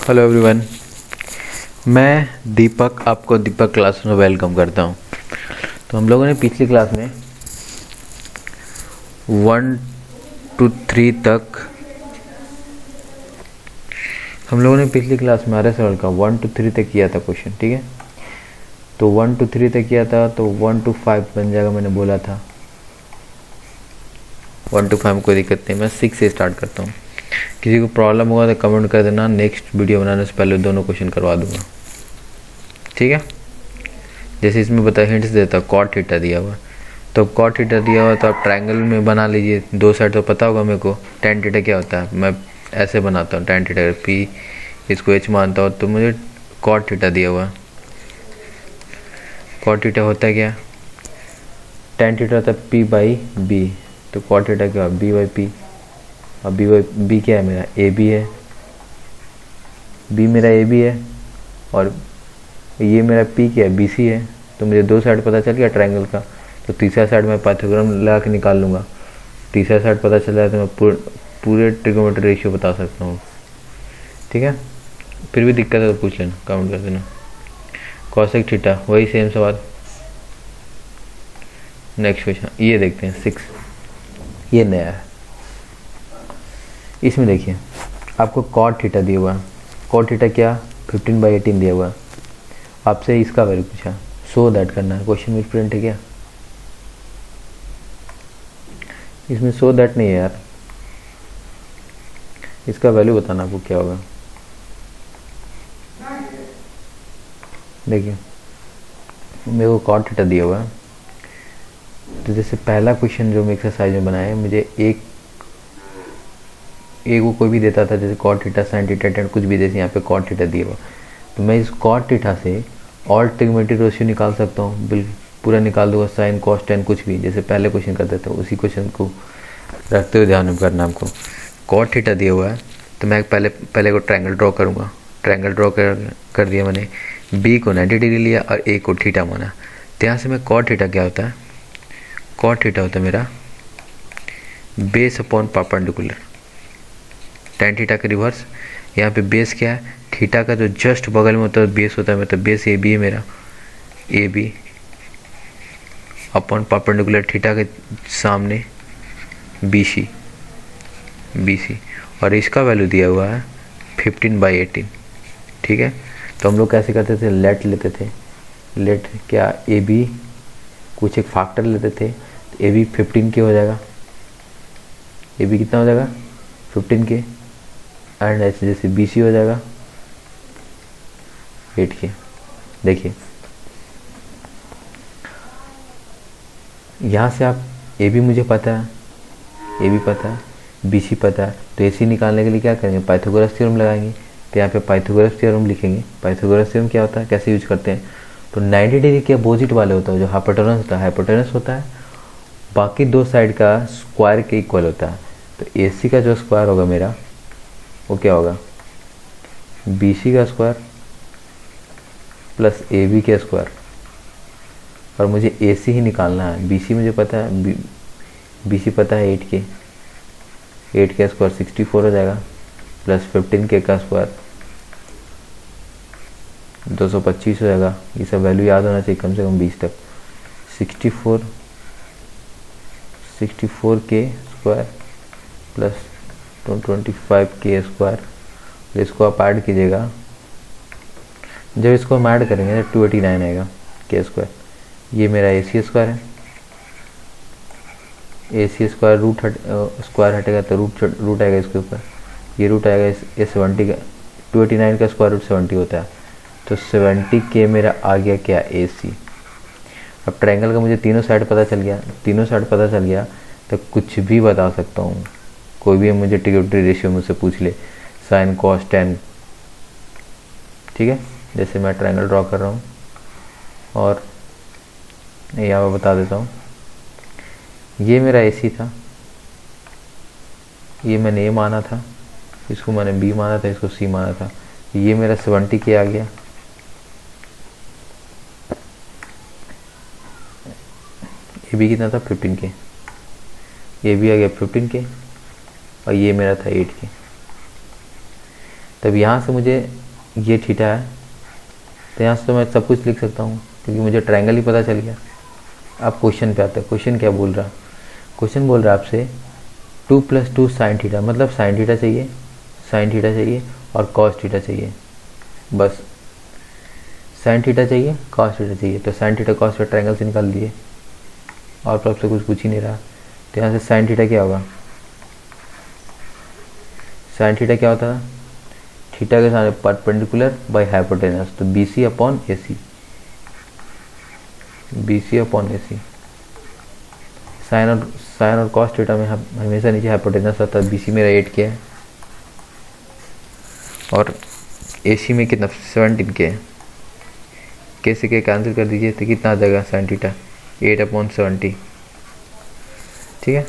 Hello everyone. मैं दीपक आपको दीपक class में वेलकम करता हूं। तो हम लोगों ने पिछली क्लास में 1 to 3 तक आर्य सवाल का 1 to 3 तक किया था क्वेश्चन, ठीक है। तो 1 to 3 तक किया था, तो 1 to 5 बन जाएगा, मैंने बोला था। 1 to 5 कोई दिक्कत नहीं, मैं 6 से स्टार्ट करता हूँ। किसी को प्रॉब्लम होगा तो कमेंट कर देना, नेक्स्ट वीडियो बनाने से पहले दोनों क्वेश्चन करवा दूंगा, ठीक है। जैसे इसमें बता हिंट्स देता, कॉट थीटा दिया हुआ, तो कॉट थीटा दिया हुआ तो आप ट्रायंगल में बना लीजिए। दो साइड तो पता होगा मेरे को। टेन थीटा क्या होता है, मैं ऐसे बनाता हूँ। टेन थीटा पी, इसको एच मानता हूँ, तो मुझे कॉट थीटा दिया हुआ। कॉट थीटा होता है क्या, टेन थीटा होता है पी बाई बी, तो कॉट थीटा क्या होगा, बी बाई पी। अब बी बाई बी क्या है, मेरा ए बी है, बी मेरा ए बी है, और ये मेरा पी क्या है, बी सी है। तो मुझे दो साइड पता चल गया ट्रायंगल का, तो तीसरा साइड मैं पाइथागोरम लगा के निकाल लूँगा। तीसरा साइड पता चल जाए तो मैं पूरे ट्रिगोनोमेट्री रेशियो बता सकता हूँ, ठीक है। फिर भी दिक्कत है तो पूछ लेना, कमेंट कर देना। कॉसेक थीटा, वही सेम सवाल। नेक्स्ट क्वेश्चन ये देखते हैं 6, ये नया है। इसमें देखिए आपको कॉट थीटा दिया हुआ है। कॉट थीटा क्या, 15/18 दिया हुआ है। आपसे इसका वैल्यू पूछा, सो दैट करना है। क्वेश्चन में प्रिंट है क्या, इसमें सो दैट नहीं है यार, इसका वैल्यू बताना आपको क्या होगा। देखिए मेरे को कॉट थीटा दिया हुआ है, तो जैसे पहला क्वेश्चन जो मैं एक्सरसाइज में बनाया है, मुझे एक वो कोई भी देता था, जैसे cot theta, sine theta, tan, कुछ भी, जैसे यहाँ पे कॉट थीटा दिया हुआ, तो मैं इस कॉट थीटा से और ट्रिग्नोमेट्री रेशियो निकाल सकता हूँ, बिल्कुल पूरा निकाल दूंगा। साइन कॉस टेन कुछ भी, जैसे पहले क्वेश्चन करते थे, उसी क्वेश्चन को रखते हुए ध्यान में करना आपको। कॉट थीटा दिया हुआ है, तो मैं पहले को ट्रायंगल ड्रॉ करूँगा। ट्रायंगल ड्रॉ कर दिया मैंने, बी को 90 डिग्री लिया और ए को थीटा माना। तो यहाँ से मैं कॉट थीटा क्या होता है, कॉट थीटा होता है मेरा base upon perpendicular, tan theta का रिवर्स। यहाँ पे बेस क्या है, थीटा का जो जस्ट बगल में होता है बेस होता है, मतलब बेस ए बी है मेरा, A B upon perpendicular theta के सामने बी सी, और इसका वैल्यू दिया हुआ है 15/18, ठीक है। तो हम लोग कैसे करते थे, लेट लेते थे, लेट क्या, ए बी कुछ एक फैक्टर लेते थे, तो ए बी 15 के हो जाएगा, ए बी कितना हो जाएगा 15 के, एंड ऐसे जैसे बी सी हो जाएगा 8 के। देखिए यहाँ से आप ए बी मुझे पता है, ए बी पता है, बी सी पता है, तो ए सी निकालने के लिए क्या करेंगे, पाइथागोरस थ्योरम लगाएंगे। तो यहाँ पे पाइथागोरस थ्योरम लिखेंगे। पाइथागोरस थ्योरम क्या होता है, कैसे यूज करते हैं, तो 90 डिग्री के अपोजिट वाले होता है, जो हाइपोटेनस होता है, बाकी दो साइड का स्क्वायर के इक्वल होता है। तो ए सी का जो स्क्वायर होगा मेरा, वो क्या होगा, बी सी का स्क्वायर प्लस ए बी के स्क्वायर, और मुझे ए सी ही निकालना है। बी सी मुझे पता है, बी सी पता है 8 के, 8 के स्क्वायर 64 हो जाएगा, प्लस 15 के का स्क्वायर 225 हो जाएगा। ये सब वैल्यू याद होना चाहिए कम से कम 20 तक। 64 के स्क्वायर प्लस 225 के स्क्वायर, इसको आप ऐड कीजिएगा। जब इसको हम ऐड करेंगे तो 289 आएगा के स्क्वायर। ये मेरा ए सी स्क्वायर है, ए सी स्क्वायर स्क्वायर हटेगा तो रूट आएगा इसके ऊपर, ये रूट आएगा ये 70 का, 289 का स्क्वायर रूट 70 होता है, तो 70 के मेरा आ गया क्या, ए सी। अब ट्रायंगल का मुझे तीनों साइड पता चल गया, तो कुछ भी बता सकता हूँ। कोई भी मुझे ट्रिग्नोमेट्री रेशियो मुझसे पूछ ले, साइन कॉस टेन, ठीक है। जैसे मैं ट्रायंगल ड्रॉ कर रहा हूँ और यहाँ पर बता देता हूँ, ये मेरा ए सी था, ये मैंने ए माना था, इसको मैंने बी माना था, इसको सी माना था। ये मेरा 70 के आ गया, ए बी कितना था 15 के, ये भी आ गया 15 के, और ये मेरा था 8 के। तब यहाँ से मुझे ये थीटा है, तो यहाँ से तो मैं सब कुछ लिख सकता हूँ क्योंकि मुझे ट्रायंगल ही पता चल गया। अब क्वेश्चन पे आता है। क्वेश्चन क्या बोल रहा, क्वेश्चन बोल रहा है आपसे 2 + 2 साइन थीटा, मतलब साइन थीटा चाहिए, साइन थीटा चाहिए और कॉस थीटा चाहिए। बस साइन थीटा चाहिए, कॉस थीटा चाहिए। तो sine theta cos theta triangle से निकाल दिए और तो आपसे कुछ पूछ ही नहीं रहा। तो यहाँ से साइन थीटा क्या होगा, साइन थीटा क्या होता है, थीटा के सामने परपेंडिकुलर बाय हाइपोटेनस, तो BC upon AC, BC upon AC। Sine और कॉस थीटा में हमेशा नीचे हाइपोटेनस आता है। BC मेरा 8 के है और AC में कितना 17 के है। के से के कैंसिल कर दीजिए तो कितना आ जाएगा साइन थीटा 8/70। ठीक है।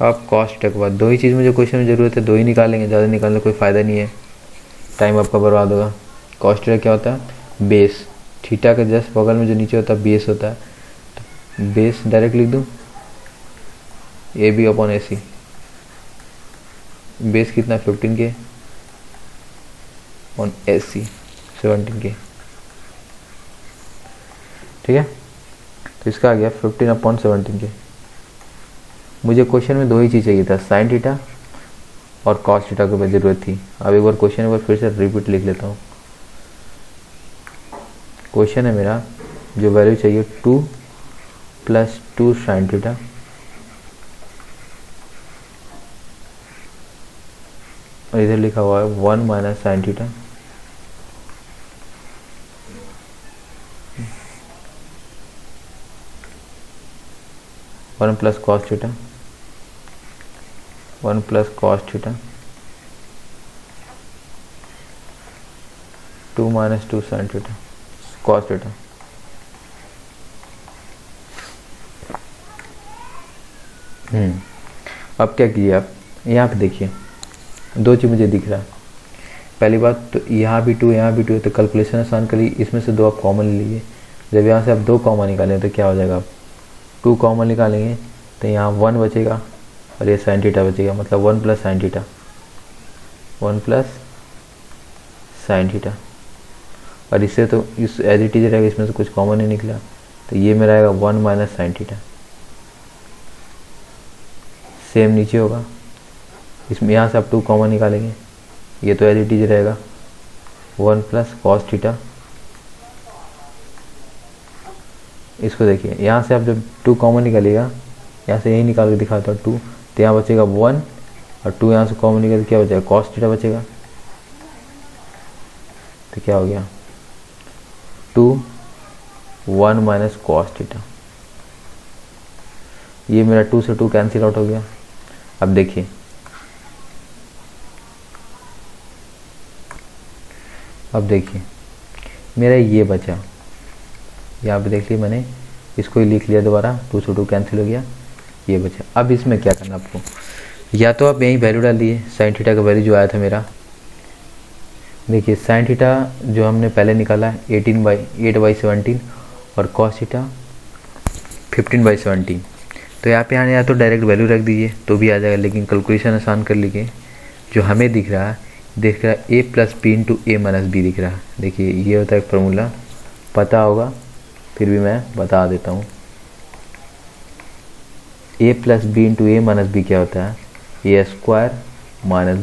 अब कॉस थीटा के बाद दो ही चीज़ मुझे क्वेश्चन में ज़रूरत है, दो ही निकालेंगे, ज़्यादा निकालने कोई फ़ायदा नहीं है, टाइम आपका बर्बाद होगा। कॉस थीटा क्या होता है, बेस, थीटा के जस्ट बगल में जो नीचे होता है बेस होता है, तो बेस डायरेक्ट लिख दूँ AB/AC। बेस कितना 15 के ऑन AC 17 के। ठीक है, तो इसका आ गया 15/17 के। मुझे क्वेश्चन में दो ही चीज़ चाहिए था, साइन थीटा और कॉस थीटा की ज़रूरत थी। अब एक बार क्वेश्चन एक बार फिर से रिपीट लिख लेता हूँ। क्वेश्चन है मेरा, जो वैल्यू चाहिए 2 + 2 साइन थीटा और इधर लिखा हुआ है 1 - sine theta, one plus cos theta, 1 + cos theta, 2 - 2 sine theta cos theta. अब क्या कीजिए आप, यहाँ पे देखिए दो चीज़ मुझे दिख रहा है। पहली बात तो यहाँ भी 2 यहाँ भी 2 है, तो कैलकुलेशन आसान करिए, इसमें से दो आप कॉमन लीजिए। जब यहाँ से आप दो कॉमन निकालें तो क्या हो जाएगा, आप 2 कॉमन निकालेंगे तो यहाँ 1 बचेगा और ये साइन थीटा बचेगा, मतलब 1 + साइन थीटा, 1 + साइन थीटा। और इससे तो इस एज इट इज रहेगा, इसमें से कुछ कॉमन नहीं निकला, तो ये मेरा आएगा 1 - साइन थीटा। सेम नीचे होगा, इसमें यहाँ से आप 2 कॉमन निकालेंगे, ये तो एज इट इज रहेगा 1 + cos थीटा। इसको देखिए, यहाँ से आप जब 2 कॉमन निकालिएगा, यहाँ से यही निकाल के दिखाता हूँ 2, तो यहाँ बचेगा 1 और 2 यहाँ से कॉमन निकाल क्या बचेगा, cos थीटा बचेगा। तो क्या हो गया 2 1 - cos थीटा। ये मेरा 2 से 2 कैंसिल आउट हो गया। अब देखिए मेरा ये बचा, यहाँ पे देख लिया मैंने, इसको ही लिख लिया दोबारा, 2 से 2 कैंसिल हो गया, ये बचा। अब इसमें क्या करना आपको, या तो आप यही वैल्यू डाल दिए, साइन थीटा का वैल्यू जो आया था मेरा, देखिए साइन थीटा जो हमने पहले निकाला 8/17 और कॉस थीटा 15/17। तो यहाँ पे आने या तो डायरेक्ट वैल्यू रख दीजिए तो भी आ जाएगा, लेकिन कैलकुलेशन आसान कर लीजिए। जो हमें दिख रहा है A + B × A - B दिख रहा है। देखिए ये होता है फॉर्मूला, पता होगा फिर भी मैं बता देता हूँ। A + B × A - B क्या होता है, A²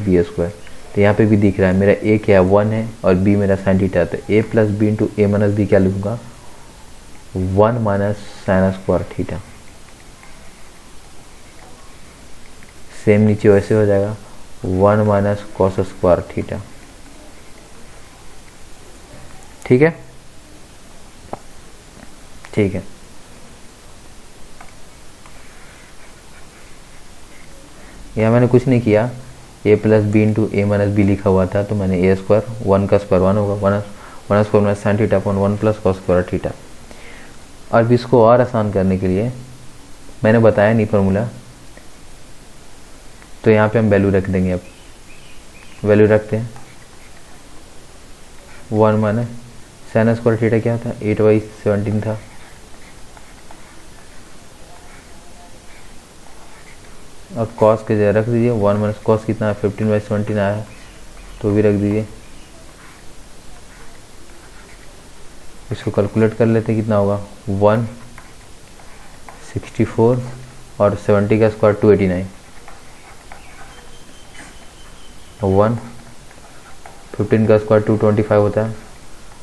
- B²। तो यहाँ पे भी दिख रहा है मेरा A क्या है 1 है और B मेरा साइन थीटा है, तो A + B × A - B क्या लिखूँगा 1 - sin² थीटा। सेम नीचे वैसे हो जाएगा 1 - cos² थीटा। ठीक है, ठीक है। यहाँ मैंने कुछ नहीं किया, A + B × A - B लिखा हुआ था, तो मैंने A², 1 का स्क्वायर 1 होगा, 1² sin theta upon 1 + cos² theta. अब इसको और आसान करने के लिए मैंने बताया नहीं फार्मूला, तो यहाँ पे हम वैल्यू रख देंगे। अब वैल्यू रखते हैं 1 - sin² थीटा क्या था 8/17 था, और cos के जगह रख दीजिए 1 - cos कितना है 15/17 आया है, तो भी रख दीजिए। इसको कैलकुलेट कर लेते कितना होगा, 164 और 70 का स्क्वायर 289, 15 का स्क्वायर 225 होता है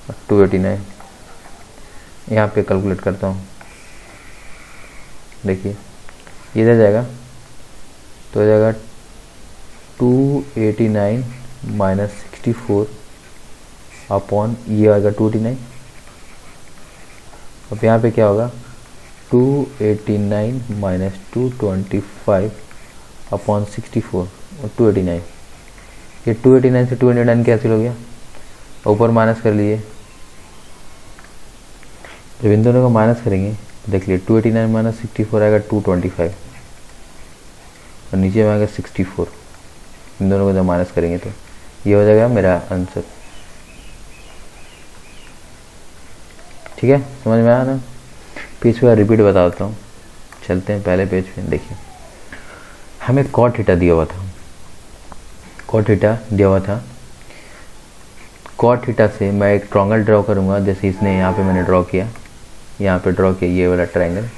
और 289। यहाँ पे कैलकुलेट करता हूँ, देखिए ये रह जाएगा, तो हो जाएगा 289 माइनस 64 अपॉन ये आएगा 289। अब यहाँ पे क्या होगा, 289 माइनस 225 अपॉन 64 और 289। ये 289 से 289 कैंसिल हो गया, ऊपर माइनस कर लिए। जब इन दोनों को माइनस करेंगे तो देख लिए 289 माइनस 64 आएगा 225 और नीचे में आएगा 64। इन दोनों को जब माइनस करेंगे तो ये हो जाएगा मेरा आंसर। ठीक है, समझ में आया ना। पेज पे रिपीट बता देता हूँ, चलते हैं पहले पेज पे। देखिए हमें कॉट थीटा दिया हुआ था, कॉट थीटा दिया हुआ था। कॉट थीटा से मैं एक ट्रायंगल ड्रॉ करूँगा, जैसे इसने यहाँ पे मैंने ड्रॉ किया, यहाँ पे ड्रॉ किया ये वाला ट्रायंगल।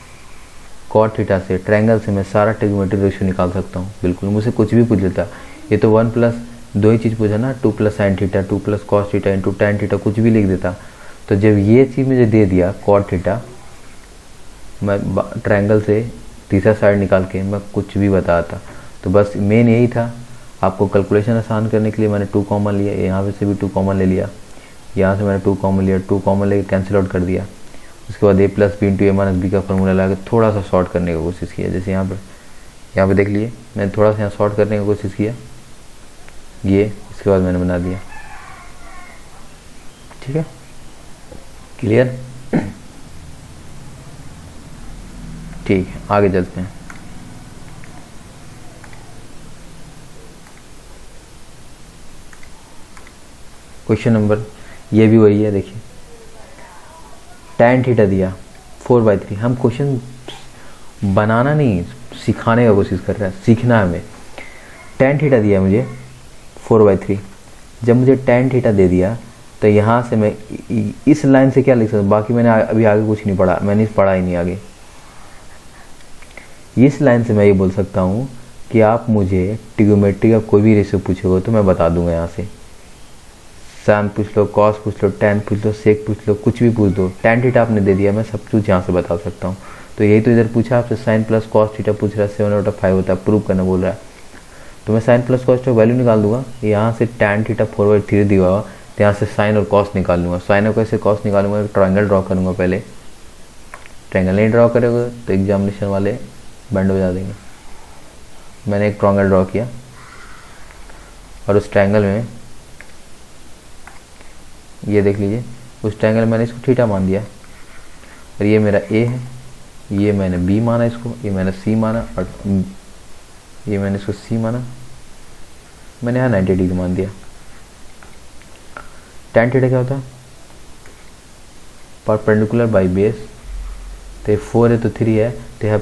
कॉट थीटा से ट्रायंगल से मैं सारा ट्रिग्नोमेट्री रेशियो निकाल सकता हूँ। बिल्कुल मुझसे कुछ भी पूछ लेता, ये तो 1 प्लस 2 ही चीज़ पूछा ना, 2 plus sine theta 2 plus cos theta into tan theta, कुछ भी लिख देता। तो जब ये चीज़ मुझे दे दिया कॉट थीटा, मैं ट्रायंगल से तीसरा साइड निकाल के मैं कुछ भी बताता। तो बस मेन यही था, आपको कैलकुलेशन आसान करने के लिए मैंने 2 कॉमन लिया, यहाँ पे से भी 2 कॉमन ले लिया, यहाँ से मैंने 2 कॉमन लिया, 2 कॉमन लेके कैंसिल आउट कर दिया। उसके बाद a plus B into A minus B का फॉर्मूला लगा के थोड़ा सा शॉर्ट करने की कोशिश किया। जैसे यहाँ पे देख लिए मैंने थोड़ा सा यहाँ शॉर्ट करने की कोशिश किया, ये इसके बाद मैंने बना दिया। ठीक है, क्लियर। ठीक है, आगे चलते हैं। क्वेश्चन नंबर, ये भी वही है। देखिए tan थीटा दिया 4/3। हम क्वेश्चन बनाना नहीं, सिखाने का कोशिश कर रहे हैं, सीखना है हमें। tan थीटा दिया मुझे 4/3। जब मुझे tan थीटा दे दिया तो यहाँ से मैं इस लाइन से क्या लिख सकता हूँ, बाकी मैंने अभी आगे कुछ नहीं पढ़ा, मैंने पढ़ा ही नहीं आगे। इस लाइन से मैं ये बोल सकता हूँ कि आप मुझे ट्रिग्नोमेट्री का कोई भी रेशियो पूछोगे तो मैं बता दूंगा। यहाँ से साइन पूछ लो, कॉस पूछ लो, टैन पूछ लो, सेक पूछ लो, कुछ भी पूछ दो, tan थीटा आपने दे दिया, मैं सब कुछ यहाँ से बता सकता हूँ। तो यही तो इधर पूछा आपसे, साइन प्लस कॉस थीटा पूछ रहा है, 7/5 होता है, प्रूव करना बोल रहा है। तो मैं sine plus cos theta value निकाल दूंगा। यहाँ से tan थीटा 4/3 दिया हुआ, तो यहाँ से साइन और कॉस निकाल लूँगा। साइन और कैसे कॉस निकालूंगा, ट्रायंगल ड्रॉ करूँगा। पहले ट्रायंगल नहीं ड्रॉ करोगे तो एग्जामिनेशन वाले बैंड बजा देंगे। मैंने एक ट्रायंगल ड्रॉ किया और उस ट्रायंगल में ये देख लीजिए, उस ट्रायंगल मैंने इसको थीटा मान दिया और ये मेरा ए है, ये मैंने बी माना, इसको ये मैंने सी माना और ये मैंने इसको सी माना। मैंने यहाँ 90 डिग्री मान दिया। tan थीटा क्या होता है, परपेंडिकुलर बाई बेस। तो ये 4 है तो 3 है, तो यहाँ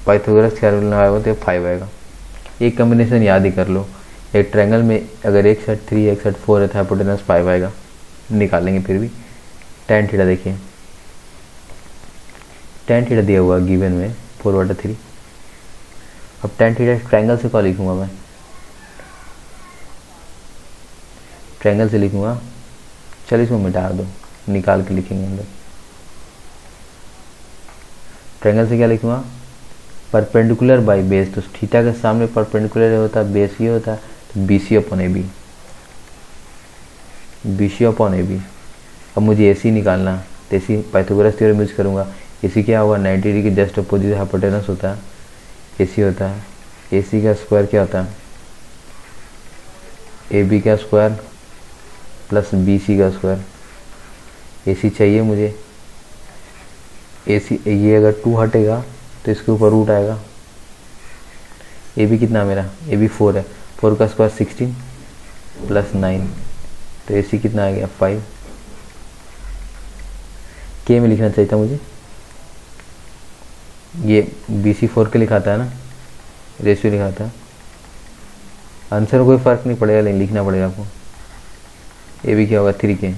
पाइथागोरस थ्योरम लगाएगा तो 5 आएगा। एक कम्बिनेशन याद ही कर लो, एक ट्रायंगल में अगर एक साइड 3 है एक साइड 4 है तो हाइपोटेनस 5 आएगा। निकालेंगे फिर भी। tan थीटा देखिए, tan थीटा दिया हुआ गिवन में 4/3। अब tan थीटा ट्रायंगल से क्या लिखूंगा, मैं ट्रायंगल से लिखूंगा। चल इसको मिटा दो, निकाल के लिखेंगे अंदर। ट्रायंगल से क्या लिखूंगा, परपेंडिकुलर बाई बेस। तो थीटा के सामने परपेंडिकुलर होता है, बेस ये होता है, तो BC/AB, BC/AB। अब मुझे AC निकालना, तो AC पाइथागोरस थ्योरम यूज करूँगा। AC क्या होगा, 90 डिग्री के जस्ट अपोजिट हाइपोटेनस होता है, AC होता है। AC का स्क्वायर क्या होता है, AB का स्क्वायर प्लस BC का स्क्वायर। AC चाहिए मुझे, AC ये अगर 2 हटेगा तो इसके ऊपर रूट आएगा। AB कितना मेरा, AB 4 है, 4 का स्क्वायर 16 प्लस 9, तो AC कितना आ गया 5। K में लिखना चाहिए था मुझे, ये BC4 के लिखा था ना, रेशियो लिखा था। आंसर में कोई फ़र्क नहीं पड़ेगा, लेकिन लिखना पड़ेगा आपको। ये भी क्या होगा 3k।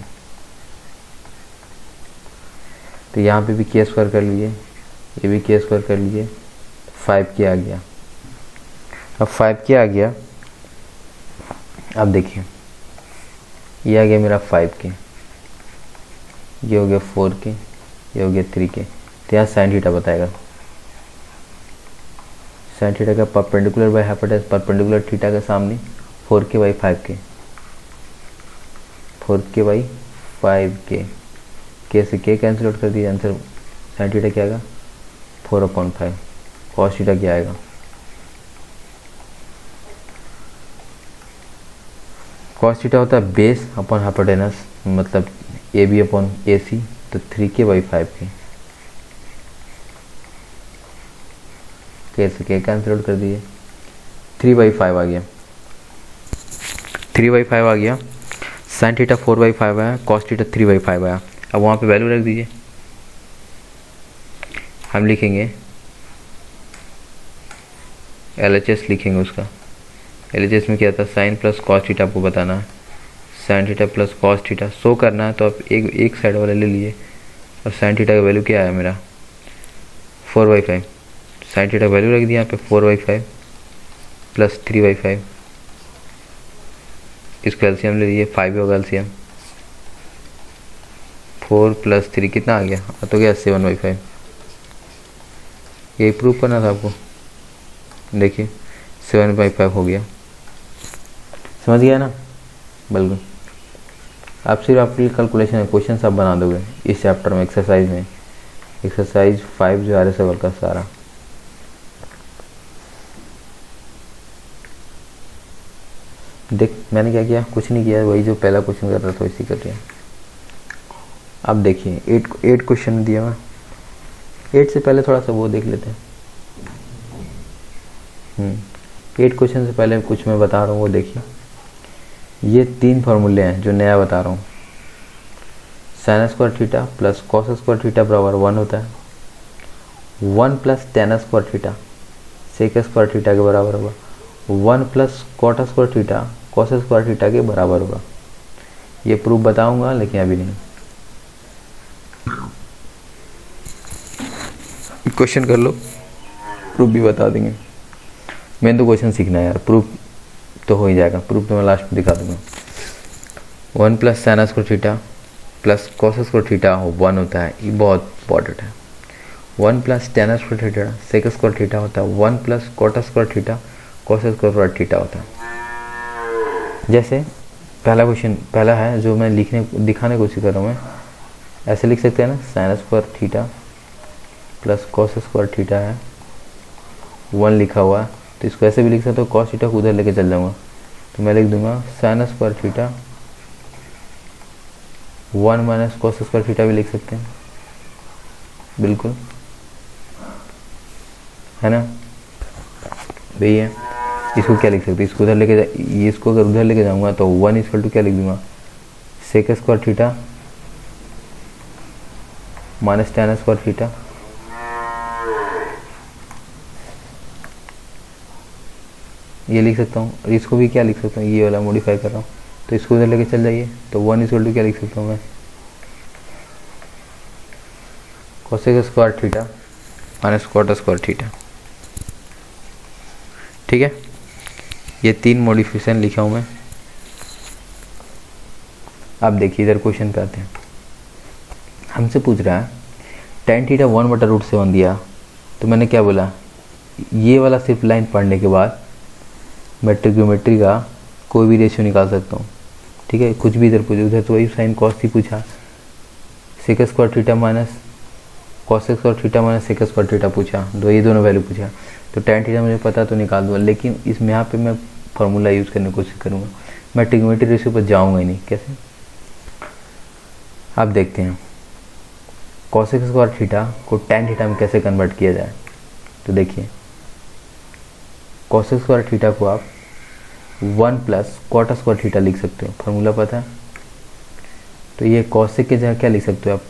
तो यहाँ पे भी k स्क्वायर कर लीजिए, ये भी k स्क्वायर कर लीजिए, 5k आ गया। अब 5k आ गया, अब देखिए ये आ गया मेरा 5k, ये हो गया 4k, ये हो गया 3k। तो यहाँ साइन थीटा बताएगा, साइन थीटा का perpendicular by hypotenuse perpendicular theta के सामने 4k by 5k, 4k by 5k, k से k कैंसिल आउट कर दिया, आंसर साइन थीटा क्या आएगा 4/5। कॉस थीटा क्या आएगा, कॉस थीटा होता है बेस अपॉन हाइपोटेनस, मतलब ए बी अपॉन ए सी, तो 3k बाई 5k, के से के कैंसिल आउट कर दिए, 3/5 आ गया, 3/5 आ गया। साइन थीटा 4/5 आया, कॉस थीटा 3/5 आया। अब वहाँ पे वैल्यू रख दीजिए, हम लिखेंगे LHS लिखेंगे उसका। LHS में क्या था, साइन प्लस कॉस थीटा आपको बताना है, sine theta plus cos theta show करना है, तो आप एक साइड वाला ले लिए। और साइन थीटा का वैल्यू क्या आया मेरा 4/5, साइन थीटा का वैल्यू रख दिया यहाँ पे 4/5 प्लस 3/5, इसको एलसीएम ले लीजिए, 5 होगा एलसीएम, 4 + 3 कितना आ गया, तो गया 7/5। यही प्रूव करना था आपको, देखिए 7/5 हो गया, समझ गया ना। बिल्कुल, आप सिर्फ आपकी कैलकुलेशन क्वेश्चन सब बना दोगे इस चैप्टर में, एक्सरसाइज में, एक्सरसाइज 5 जो RS लेवल का सारा। देख मैंने क्या किया, कुछ नहीं किया, वही जो पहला क्वेश्चन कर रहा था वैसे कर दिया। अब देखिए 8 क्वेश्चन दिया मैं, 8 से पहले थोड़ा सा वो देख लेते हैं। 8 क्वेश्चन से पहले कुछ मैं बता रहा हूँ वो देखिए। ये 3 फार्मूले हैं जो नया बता रहा हूँ। Sine square theta plus cos square theta बराबर 1 होता है, 1 + tan square theta sec square theta के बराबर होगा, 1 + cot square theta cos square theta के बराबर होगा। ये प्रूफ बताऊंगा लेकिन अभी नहीं, क्वेश्चन कर लो, प्रूफ भी बता देंगे। मैंने तो क्वेश्चन सीखना है यार, प्रूफ तो हो ही जाएगा, प्रूफ तो मैं लास्ट में दिखा दूंगा। 1 + sin square theta plus cos square theta 1 होता है, ये बहुत इंपॉर्टेंट है। 1 + tan square theta sec square theta होता है, 1 + cot square theta cos square theta होता है। जैसे पहला क्वेश्चन पहला है जो मैं दिखाने की कोशिश कर रहा हूँ, मैं ऐसे लिख सकते हैं ना, sign square theta plus cos square theta है, 1 लिखा हुआ है, तो इसको ऐसे भी लिख सकते हो, कॉस थीटा को उधर लेके चल जाऊँगा, तो मैं लिख दूंगा sign square theta 1 - cos square theta भी लिख सकते हैं, बिल्कुल है ना भैया। इसको क्या लिख सकते हैं, इसको उधर लेके इसको अगर उधर लेके जाऊंगा तो 1 = क्या लिख दूंगा, sec square theta minus tan square theta, ये लिख सकता हूँ। और इसको भी क्या लिख सकता हूँ, ये वाला मॉडिफाई कर रहा हूँ, तो इसको उधर लेके चल जाइए, तो 1 = क्या लिख सकता हूँ मैं, cosec square theta minus cot square theta. ठीक है, ये 3 मॉडिफिकेशन लिखा हूँ मैं। अब देखिए इधर क्वेश्चन पे आते हैं, हमसे पूछ रहा है tan थीटा 1/√7 दिया, तो मैंने क्या बोला, ये वाला सिर्फ लाइन पढ़ने के बाद मैं ट्रिग्नोमेट्री का कोई भी रेशियो निकाल सकता हूँ। ठीक है, कुछ भी इधर पूछे, उधर तो वही साइन कॉस ही पूछा, sec square theta minus cos square theta minus sec square theta पूछा, ये दोनों वैल्यू पूछा, तो tan थीटा मुझे पता तो निकाल दूँगा, लेकिन इसमें यहाँ पे मैं फार्मूला यूज़ करने की कोशिश करूँगा, मैं ट्रिग्नोमेट्री रेशियो पर जाऊँगा ही नहीं। कैसे, अब देखते हैं कॉसेक स्क्वायर थीटा को tan थीटा में कैसे कन्वर्ट किया जाए। तो देखिए कॉसेक स्क्वायर थीटा को आप 1 + cot स्क्वायर थीटा लिख सकते हो, फार्मूला पता है, तो ये कॉसेक के जगह क्या लिख सकते हो आप,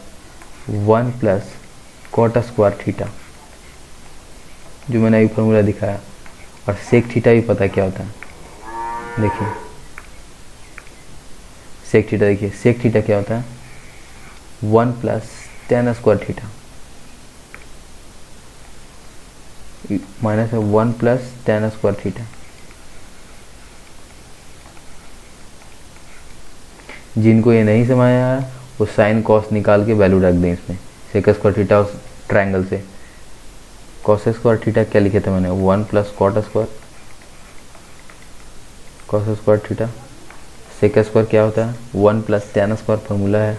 1 + cot स्क्वायर थीटा, जो मैंने अभी फार्मूला दिखाया, और सेक थीटा भी पता क्या होता है। देखिए सेक थीटा देखिए, सेक थीटा क्या होता है 1 plus tan square theta, minus है 1 प्लस टेन स्क्वायर थीटा। जिनको ये नहीं समझ आया वो साइन कॉस निकाल के वैल्यू रख दें इसमें, सेक स्क्वायर थीटा उस ट्रायंगल से। कॉस स्क्वायर थीटा क्या लिखे थे मैंने 1 plus cot square, cos square theta. Sec square क्या होता है 1 प्लस टेन स्क्वायर, फॉर्मूला है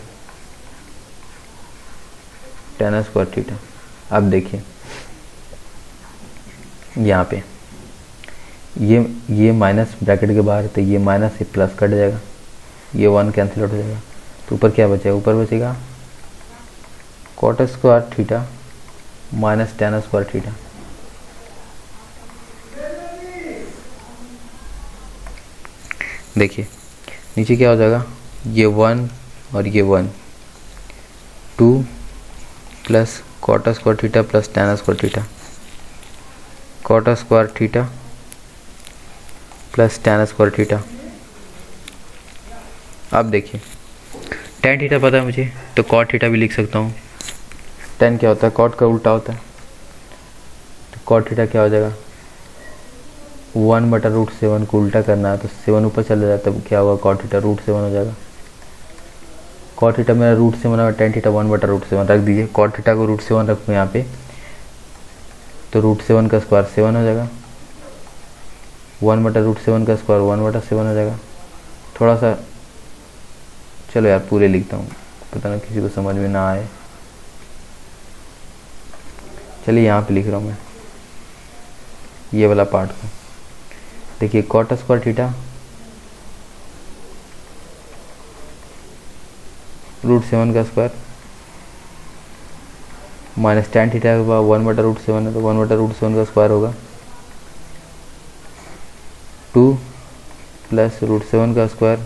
टेन स्क्वायर थीटा। अब देखिए यहाँ पे ये माइनस ब्रैकेट के बाहर तो ये माइनस से प्लस कट जाएगा, ये 1 कैंसिल आउट हो जाएगा, तो ऊपर क्या बचेगा, ऊपर बचेगा cot square theta minus tan square theta. देखिए नीचे क्या हो जाएगा, ये 1 और ये 1, 2 plus cot square theta plus tan square theta, cot square theta plus tan square theta. अब देखिए टेन थीटा पता है मुझे, तो कॉट थीटा भी लिख सकता हूँ। टेन क्या होता है, कॉट का उल्टा होता है, तो कॉट थीटा क्या हो जाएगा 1/√7 को उल्टा करना है तो 7 ऊपर चले जाता है, तब क्या होगा कॉट थीटा √7 हो जाएगा। कॉट थीटा मेरा √7 होगा, टेन थीटा 1/√7 रख दीजिए, कॉट थीटा को √7 रखूँ यहाँ पे, तो √7 का स्क्वायर 7 हो जाएगा, 1/√7 का स्क्वायर 1/7 हो जाएगा। थोड़ा सा चलो यार पूरे लिखता हूँ, पता नहीं किसी को समझ में ना आए। चलिए यहाँ पे लिख रहा हूँ मैं ये वाला पार्ट को। देखिए कॉट स्क्वायर थीटा √7 का स्क्वायर माइनस टेन थीटा के बाद 1/√7 है, तो 1/√7 का स्क्वायर होगा 2 प्लस √7 का स्क्वायर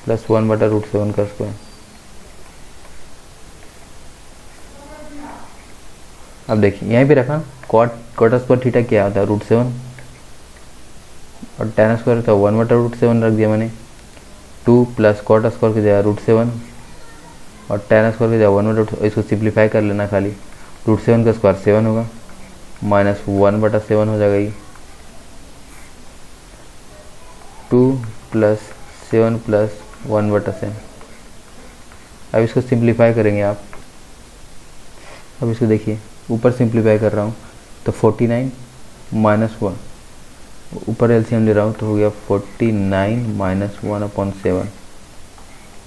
प्लस 1/√7 का स्क्वायर। अब देखिए यहीं पे रखा कॉट स्क्वायर थीटा क्या होता है √7 और टेन स्क्वायर होता है 1/√7 रख दिया मैंने, 2 प्लस कॉट स्क्वायर की जगह √7 और टेन स्क्वायर की जगह 1/√7, इसको सिंप्लीफाई कर लेना खाली, √7 का स्क्वायर 7 होगा माइनस 1/7 हो जाएगा ये, 2 प्लस 7 प्लस 1/7। अब इसको सिंप्लीफाई करेंगे आप। अब इसको देखिए ऊपर सिंप्लीफाई कर रहा हूँ तो 49 माइनस 1, ऊपर एलसीएम ले रहा हूँ तो हो गया 49 माइनस 1/7।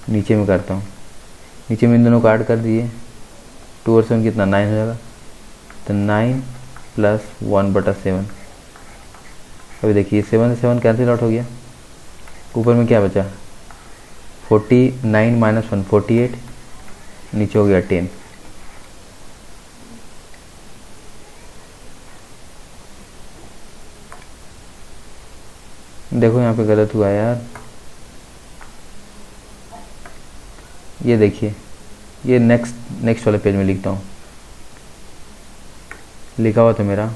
नीचे में करता हूँ, नीचे में इन दोनों को ऐड कर दिए, 2 और 7 कितना 9 हो जाएगा, तो 9 प्लस 1/7। अभी देखिए 7 से 7 कैंसिल आउट हो गया, ऊपर में क्या बचा 49 माइनस 1 48, नीचे हो गया 10। देखो यहाँ पे गलत हुआ यार, ये देखिए ये नेक्स्ट वाले पेज में लिखता हूँ, लिखा हुआ था मेरा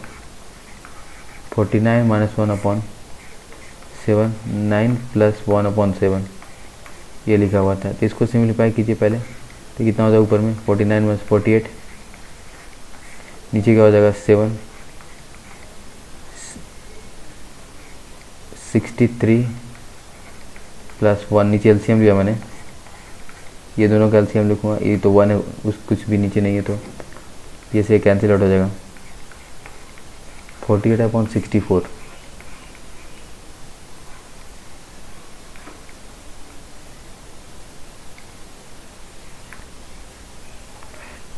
49 माइनस 1/7, 9 प्लस 1/7 ये लिखा हुआ था। तो इसको सिंप्लीफाई कीजिए पहले, तो कितना हो जाएगा ऊपर में 49 माइनस 48, नीचे क्या हो जाएगा 7, 63 प्लस 1, नीचे एलसीएम लिया मैंने, ये दोनों का एलसीएम लिखूँगा, ये तो 1 है, उस कुछ भी नीचे नहीं है तो ये से कैंसिल आउट हो जाएगा 48/64।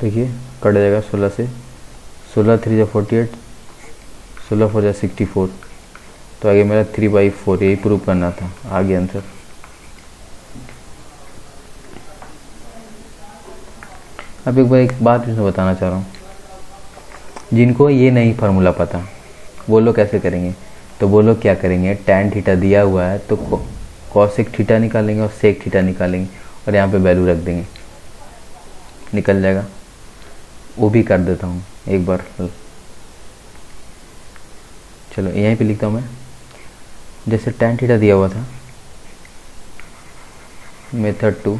देखिए कट जाएगा 16 से, 16 3 जा 48, 16 4 जा 64, तो आगे मेरा 3/4 यही प्रूव करना था, आगे आंसर। अब एक बार एक बात इसमें बताना चाह रहा हूँ, जिनको ये नहीं फार्मूला पता वो लोग कैसे करेंगे, तो वो लोग क्या करेंगे, टैन थीटा दिया हुआ है तो कॉसेक थीटा निकालेंगे और सेक थीटा निकालेंगे और यहाँ पे वैल्यू रख देंगे, निकल जाएगा। वो भी कर देता हूँ एक बार, चलो यहीं पे लिखता हूँ मैं। जैसे टैन थीटा दिया हुआ था मेथड 2,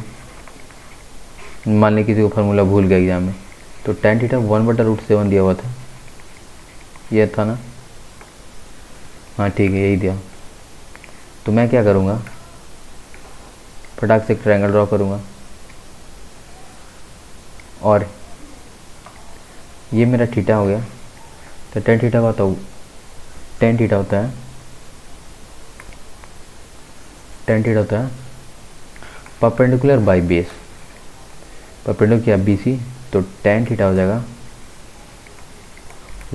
मान ली किसी को फार्मूला भूल गया एग्जाम में, तो tan थीटा 1/√7 दिया हुआ था, ये था ना, हाँ ठीक है यही दिया। तो मैं क्या करूँगा, फटाक से एक ट्रायंगल ड्रॉ करूँगा, और ये मेरा थीटा हो गया। तो tan थीटा का tan थीटा होता है, tan थीटा होता है परपेंडिकुलर बाई बेस, परपेंडिकुलर किया BC, तो tan थीटा हो जाएगा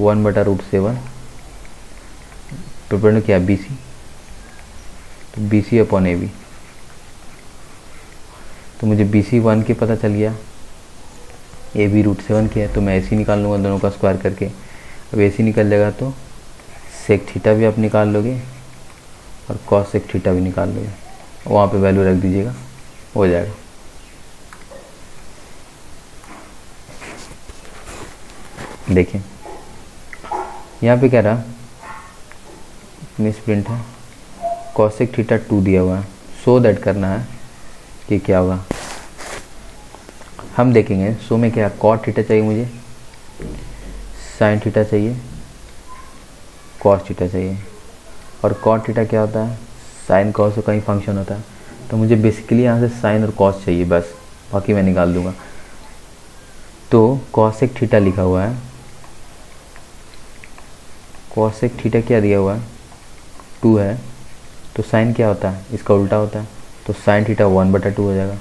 1/√7, परपेंडिकुलर किया BC, तो BC/AB। तो मुझे BC 1 के पता चल गया, AB √7 के है, तो मैं AC निकाल लूँगा दोनों का स्क्वायर करके। अब AC निकल जाएगा तो सेक थीटा भी आप निकाल लोगे और कॉस सेक थीटा भी निकाल लोगे, वहाँ पे वैल्यू रख दीजिएगा, हो जाएगा। देखिए यहाँ पे क्या रहा, मिस प्रिंट है, कॉसेक थीटा 2 दिया हुआ है, सो दैट करना है कि क्या होगा, हम देखेंगे। सो में क्या, कॉट थीटा चाहिए मुझे, साइन थीटा चाहिए, कॉस थीटा चाहिए, और कॉट थीटा क्या होता है, साइन कॉस का कहीं फंक्शन होता है, तो मुझे बेसिकली यहाँ से साइन और कॉस चाहिए बस, बाकी मैं निकाल दूंगा। तो कॉसेक थीटा लिखा हुआ है, कॉसेक थीटा क्या दिया हुआ है 2 है, तो साइन क्या होता है, इसका उल्टा होता है, तो साइन थीटा 1/2 हो जाएगा,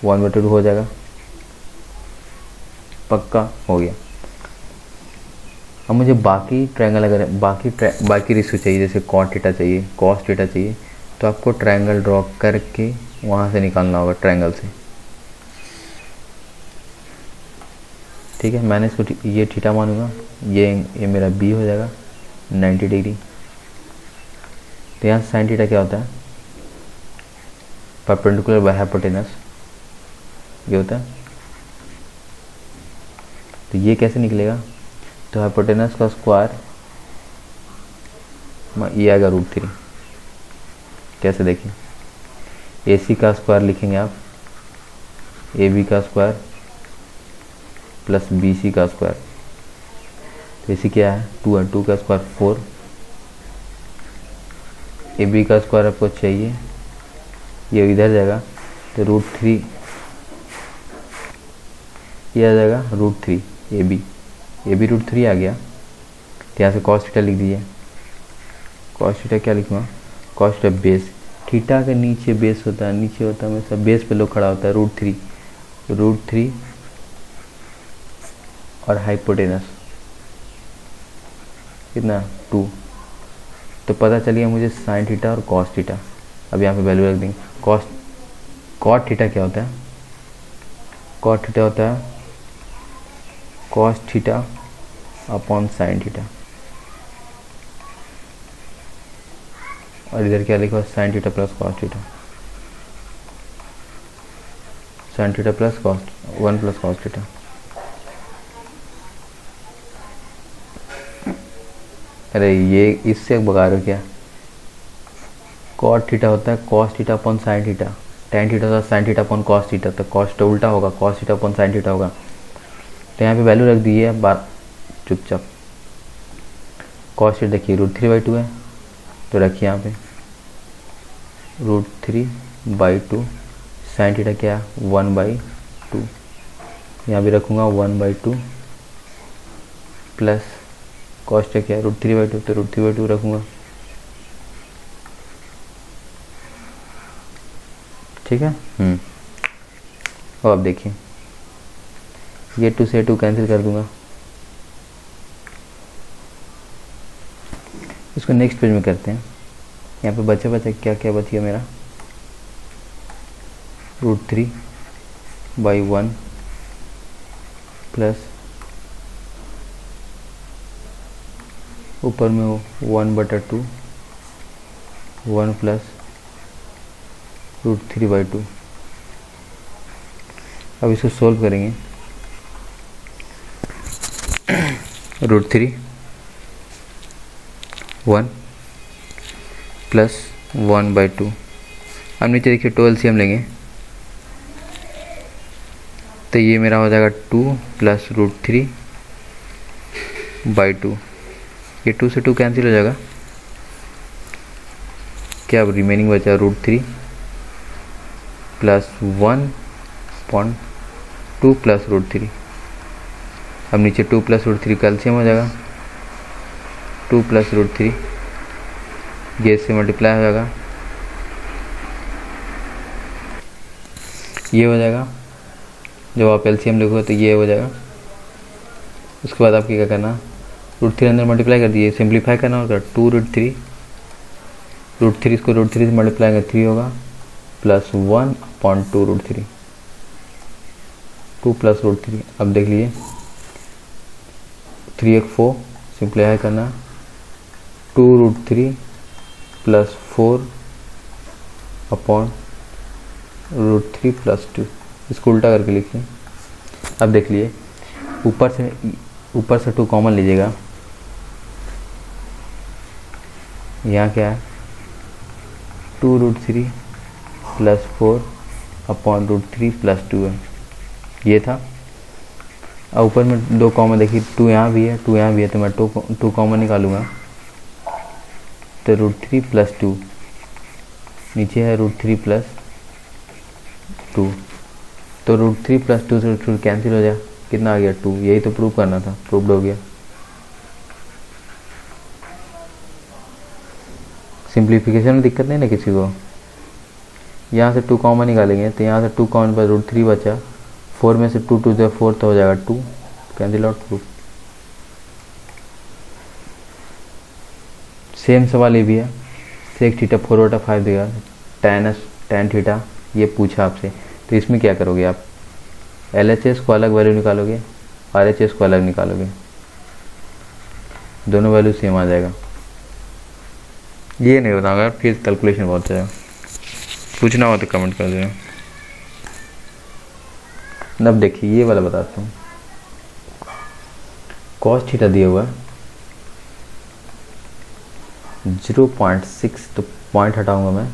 1/2 हो जाएगा, पक्का हो गया। अब मुझे बाकी ट्रायंगल, अगर बाकी रेशियो चाहिए, जैसे कॉट थीटा चाहिए, कॉस थीटा चाहिए, तो आपको ट्रायंगल ड्रॉ करके वहाँ से निकालना होगा ट्रायंगल से, ठीक है। मैंने इसको ये थीटा मानूंगा, ये मेरा B हो जाएगा 90 डिग्री। तो यहाँ साइन थीटा क्या होता है, परपेंडिकुलर बाय हाइपोटेनस, ये होता है। तो ये कैसे निकलेगा, तो हाइपोटेनस का स्क्वायर ये आएगा √3, कैसे देखिए, AC का स्क्वायर लिखेंगे आप, AB का स्क्वायर प्लस BC का स्क्वायर, तो AC क्या है 2 है, 2 का स्क्वायर 4, AB का स्क्वायर आपको चाहिए, ये इधर जाएगा, तो √3, ये आ जाएगा √3 AB √3 आ गया। तो यहाँ से कॉस थीटा लिख दीजिए, कॉस थीटा क्या लिखूँगा, कॉस थीटा बेस, थीटा के नीचे बेस होता है, नीचे होता है हमेशा बेस पे लोग खड़ा होता है, √3 और हाइपोटेनस कितना 2, तो पता चलिए मुझे साइन थीटा और कॉस थीटा। अब यहाँ पे वैल्यू रख देंगे, कॉट थीटा क्या होता है, कॉट थीटा होता है cos theta upon sine theta, और इधर क्या लिखा, sine theta plus cos theta, sine theta plus cos 1 plus cos theta. अरे ये इससे बगा रहे हो क्या, कॉट थीटा होता है cos theta upon sine theta, tan theta होता है sign theta upon cos theta, तो कॉस थीटा उल्टा होगा, cos theta upon sine theta होगा। तो यहाँ पे वैल्यू रख दी है बार चुपचाप, कॉस थीटा देखिए √3/2 है, तो रखिए यहाँ पे √3/2, साइन थीटा क्या 1/2, यहाँ भी रखूँगा 1/2 प्लस कॉस थीटा क्या √3/2, तो √3/2 रखूँगा, ठीक है। और अब देखिए ये 2 से 2 कैंसिल कर दूंगा, इसको नेक्स्ट पेज में करते हैं। यहाँ पे बचा क्या क्या बच गया मेरा, √3/1 प्लस ऊपर में हो 1/2, 1 प्लस √3/2। अब इसको सोल्व करेंगे, √3 1 प्लस 1/2 अब नीचे देखिए 2 LCM लेंगे तो ये मेरा हो जाएगा 2 प्लस √3 बाई 2। ये 2 से 2 कैंसिल हो जाएगा, क्या अब रिमेनिंग बचा √3 प्लस 1/2 प्लस √3। अब नीचे 2 प्लस √3 का एलसीएम हो जाएगा, 2 प्लस √3 ये इससे मल्टीप्लाई हो जाएगा, ये हो जाएगा। जब आप एलसीएम लिखोगे तो ये हो जाएगा। उसके बाद आपको क्या करना, √3 अंदर मल्टीप्लाई कर दिए, सिंप्लीफाई करना होगा। 2 √3 इसको √3 से मल्टीप्लाई कर 3 होगा प्लस 1/2 √3, 2 प्लस √3। अब देख लीजिए 3 एक 4 सिंप्लीफाई करना, 2 √3 प्लस 4/√3 प्लस 2, इसको उल्टा करके लिखिए। अब देख लिए ऊपर से 2 कॉमन लीजिएगा, यहाँ क्या है 2 √3 प्लस 4/√3 प्लस 2 है, ये था। अब ऊपर में 2 कॉमन देखिए, 2 यहाँ भी है 2 यहाँ भी है, तो मैं 2 कॉमन निकालूंगा तो √3 प्लस 2, नीचे है √3 प्लस 2, तो √3 प्लस 2 से √2 कैंसिल हो जाए, कितना आ गया 2। यही तो प्रूव करना था, प्रूव्ड हो गया। सिंप्लीफिकेशन में दिक्कत नहीं ना किसी को। यहाँ से 2 कॉमन निकालेंगे तो यहाँ से 2 कॉमन पर √3 बचा, 4 में से 2 2 से 4 तो हो जाएगा 2, कैंसिल आउट, प्रूफ। सेम सवाल ये भी है, सेक थीटा 4/5 देगा, tan थीटा ये पूछा आपसे, तो इसमें क्या करोगे आप, LHS को अलग वैल्यू निकालोगे, RHS को अलग निकालोगे, दोनों वैल्यू सेम आ जाएगा। ये नहीं बताऊंगा फिर कैलकुलेशन बहुत जाएगा, पूछना हो तो कमेंट कर देना। अब देखिए ये वाला बताता हूँ, cos थीटा दिया हुआ है 0.6, तो पॉइंट हटाऊंगा मैं,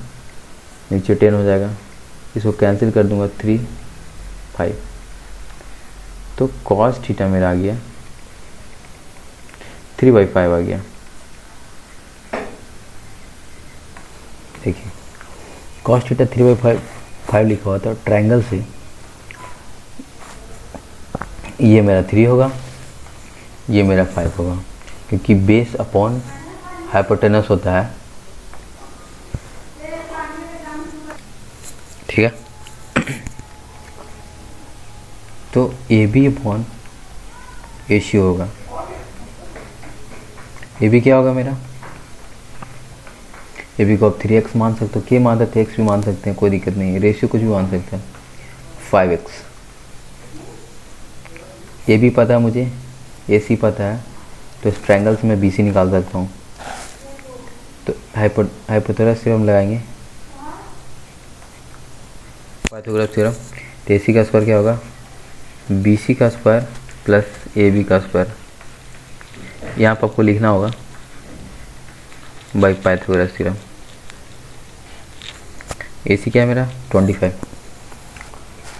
नीचे 10 हो जाएगा, इसको कैंसिल कर दूंगा 3 5, तो cos थीटा मेरा आ गया 3/5 आ गया। देखिए cos थीटा 3/5 लिखा हुआ था, ट्रायंगल से ये मेरा 3 होगा, ये मेरा 5 होगा, क्योंकि बेस अपॉन हाइपोटेनस होता है, ठीक है। तो AB अपॉन AC होगा, AB क्या होगा मेरा, AB को आप 3x मान सकते हो, के मान सकते हैं, x भी मान सकते हैं, कोई दिक्कत नहीं है, रेशियो कुछ भी मान सकते हैं, 5x। AB पता है मुझे, AC पता है, तो इस ट्रायंगल से मैं BC निकाल सकता हूँ। तो हाइपोथेलस थ्योरम लगाएंगे, पाइथागोरस थ्योरम, तो AC का स्क्वायर क्या होगा, BC का स्क्वायर प्लस AB का स्क्वायर, यहाँ पर आपको लिखना होगा बाई पाइथागोरस थ्योरम। AC क्या है मेरा 25,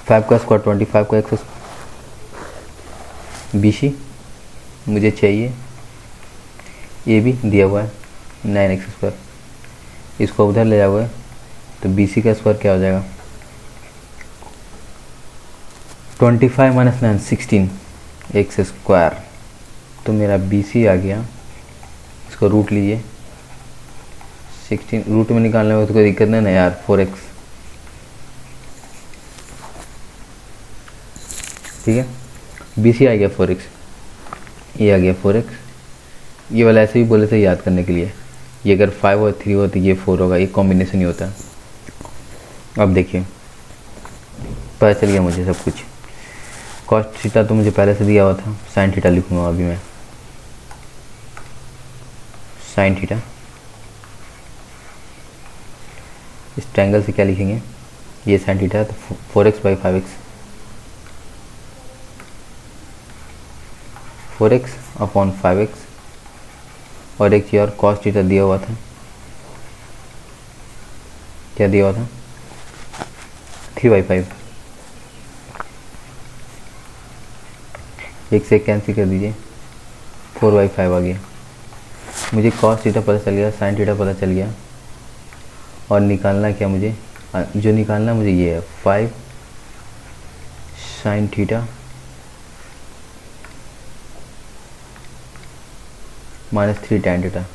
5 का स्क्वायर 25 का x, BC मुझे चाहिए, AB दिया हुआ है 9x², इसको उधर ले जाओगे तो BC का स्क्वायर क्या हो जाएगा, 25 - 9 16x², तो मेरा BC आ गया, इसको रूट लीजिए, 16 रूट में निकालने में तो कोई दिक्कत नहीं ना यार, 4x, ठीक है। BC आ गया 4x, ये आ गया 4x, ये वाला ऐसे भी बोले थे याद करने के लिए, ये अगर 5 और 3 हो तो ये 4 होगा, ये कॉम्बिनेशन ही होता है। अब देखिए पता चल गया मुझे सब कुछ। cos थीटा तो मुझे पहले से दिया हुआ था, sin थीटा लिखूंगा अभी मैं, sin थीटा, इस ट्रायंगल से क्या लिखेंगे, ये sin थीटा, तो 4x/5x, 4x/5x, और एक चीज़ और cos थीटा दिया हुआ था, क्या दिया हुआ था 3/5, एक से कैंसिल कर दीजिए, 4/5 आ गया। मुझे कॉस थीटा पता चल गया, साइन थीटा पता चल गया, और निकालना क्या मुझे, जो निकालना मुझे ये है 5 sine theta -3 tan theta.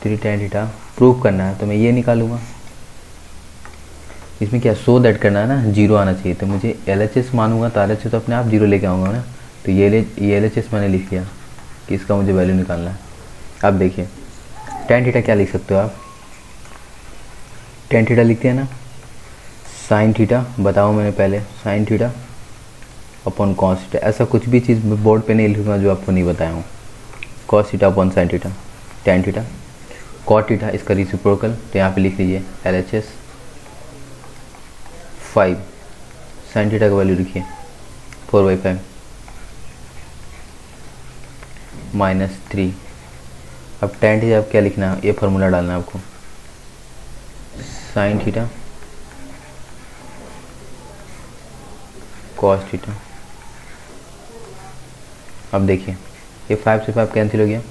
3 tan theta prove करना है तो मैं ये निकालूंगा। इसमें क्या सो दैट करना है ना, जीरो आना चाहिए, तो मुझे LHS मानूंगा तो RHS तो अपने आप जीरो लेके आऊँगा ना। तो ये LHS मैंने लिख लिया कि इसका मुझे वैल्यू निकालना है। अब देखिए tan थीटा क्या लिख सकते हो आप, tan थीटा लिखते हैं ना, साइन थीटा बताओ मैंने पहले, sign theta upon cos theta. ऐसा कुछ भी चीज़ बोर्ड पे नहीं लिखूंगा जो आपको नहीं बताया हूँ। Cos theta upon sine theta, tan theta, cot theta इसका रेसिप्रोकल, तो यहाँ पे लिख लीजिए LHS 5, साइन थीटा का वैल्यू लिखिए 4/5 -3। अब tan थीटा अब क्या लिखना है, ये फार्मूला डालना है आपको, साइन थीटा कॉस थीटा। अब देखिए ये 5 से 5 कैंसिल हो गया,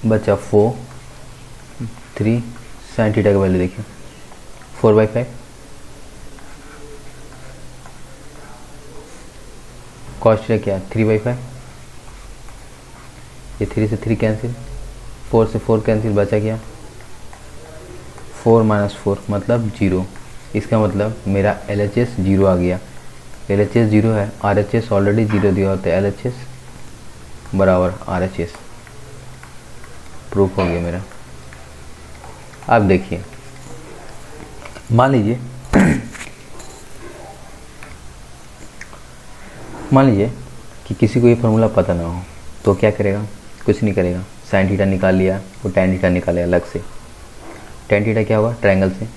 बचा 4, 3, साइन थीटा का वैल्यू देखिए 4/5, कॉस थीटा क्या 3/5, ये 3 से 3 कैंसिल, 4 से 4 कैंसिल, बचा क्या 4 - 4 मतलब 0। इसका मतलब मेरा LHS 0 आ गया। LHS 0 है, RHS ऑलरेडी 0 दिया होता है, LHS बराबर RHS प्रूफ हो गया मेरा। अब देखिए मान लीजिए कि किसी को ये फार्मूला पता ना हो तो क्या करेगा, कुछ नहीं करेगा, साइन थीटा निकाल लिया, वो tan थीटा निकाले अलग से। tan थीटा क्या होगा, ट्रायंगल से,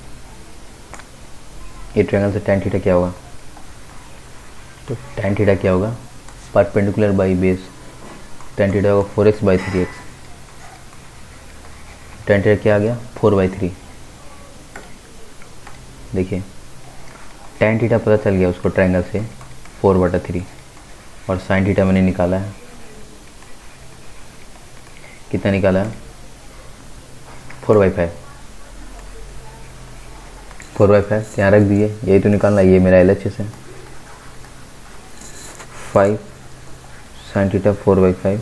ये ट्रायंगल से tan थीटा क्या होगा, तो tan थीटा क्या होगा, perpendicular by base, tan theta होगा 4x/3x, tan थीटा क्या आ गया 4/3। देखिए tan थीटा पता चल गया उसको ट्रायंगल से 4/3, और साइन थीटा मैंने निकाला है, कितना निकाला है 4/5, 4/5 यहाँ रख दिए, यही तो निकालना, ये मेरा LHS है 5 साइन थीटा 4/5,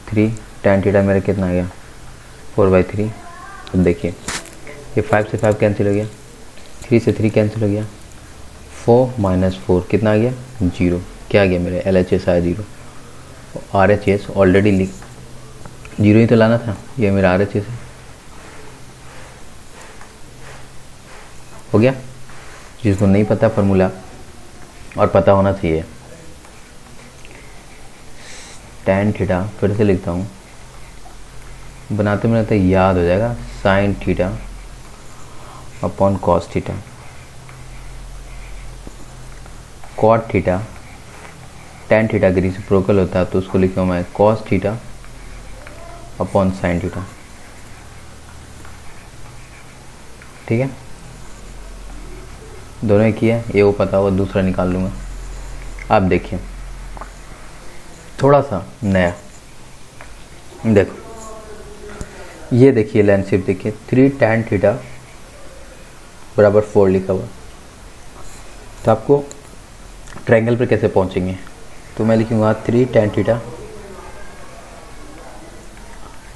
3 tan थीटा मेरा कितना आ गया 4/3। अब देखिए ये 5 से 5 कैंसिल हो गया, 3 से 3 कैंसिल हो गया, 4 - 4 कितना आ गया 0। क्या आ गया मेरे LHS आया 0, RHS ऑलरेडी लिख 0 ही तो लाना था, ये मेरा RHS है, हो गया। जिसको नहीं पता फार्मूला और पता होना चाहिए, tan थीटा फिर से लिखता हूँ, बनाते बनाते याद हो जाएगा, sine theta upon cos theta, cot theta tan theta की रेसिप्रोकल होता है तो उसको लिखूँ मैं cos theta upon sine theta, ठीक है। दोनों ही किया, ये वो पता हुआ, दूसरा निकाल लूँगा। अब देखिए थोड़ा सा नया, देखो ये देखिए लैंडशिप देखिए, 3 tan थीटा बराबर 4 लिखा हुआ, तो आपको ट्रायंगल पे कैसे पहुंचेंगे, तो मैं लिखूंगा 3 tan थीटा